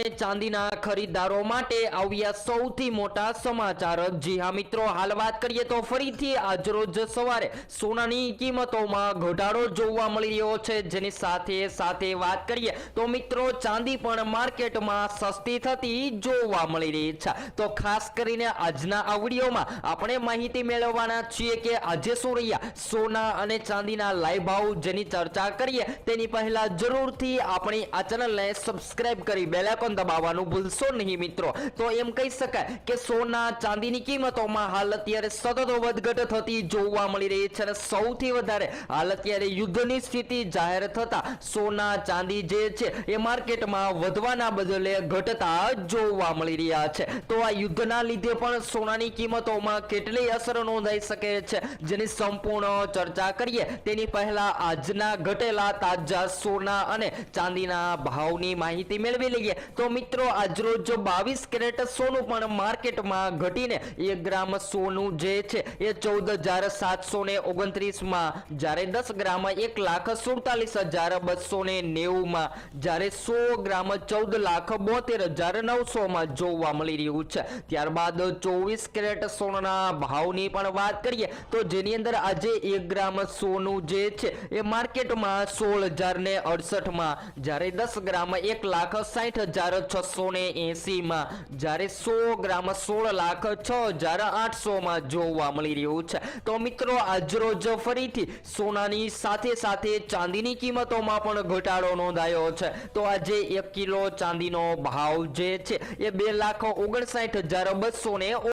ચાંદીના ખરીદદારો માટે આવ્યા સૌથી મોટા સમાચાર। જી હા મિત્રો, હાલ વાત કરીએ તો ફરીથી આજરોજ સવારે સોનાની કિંમતોમાં ઘટાડો જોવા મળી રહ્યો છે, જેની સાથે સાથે વાત કરીએ તો મિત્રો ચાંદી પણ માર્કેટમાં સસ્તી થતી જોવા મળી રહી છે। તો ખાસ કરીને આજના આ વિડીયોમાં આપણે માહિતી મેળવવાના છીએ કે આજે શું રહ્યા સોના અને ચાંદીના લાઈવ ભાવ, જેની ચર્ચા કરીએ તેની પહેલા જરૂરથી આપણી આ ચેનલને સબસ્ક્રાઇબ કરી બેલ આઇકોન દબાવવાનું ભૂલશો નહીં મિત્રો। તો એમ કહી શકાય કે સોના ચાંદીની કિંમતોમાં હાલ અત્યારે સતત વધઘટ થતી જોવા મળી રહી છે અને સૌથી વધારે હાલ અત્યારે યુદ્ધની સ્થિતિ જાહેર થતા સોના ચાંદી જે છે એ માર્કેટમાં વધવાના બદલે ઘટતા જોવા મળી રહ્યા છે। તો આ યુદ્ધના લીધે પણ સોનાની કિંમતોમાં કેટલી અસર નોંધાઈ શકે છે, જેની સંપૂર્ણ ચર્ચા કરીએ તેની પહેલા આજના ઘટેલા તાજા સોના અને ચાંદીના ભાવની માહિતી મેળવી લઈએ। તો મિત્રો આજરોજ 22 કેરેટ સોનું પણ માર્કેટમાં ઘટીને 1 ગ્રામ સોનું જે છે એ 14,729 માં, જ્યારે 10 ગ્રામ 1,47,290 માં, જ્યારે 100 ગ્રામ 14,72,900 માં જોવા મળી રહ્યું છે। ત્યારબાદ 24 કેરેટ સોનાના ભાવની પણ વાત કરીએ તો જેની અંદર આજે 1 ગ્રામ સોનું જે છે એ માર્કેટમાં 16,068 માં, જ્યારે 10 ગ્રામ 1,60,680 માં, જ્યારે 100 ગ્રામ 16,06,800 માં જોવા મળી રહ્યું છે। તો મિત્રો આજરોજ ફરીથી સોનાની સાથે સાથે ચાંદીની કિંમતોમાં પણ ઘટાડો નોંધાયો છે। તો આજે 1 કિલો ચાંદીનો ભાવ જે છે એ 2,59,200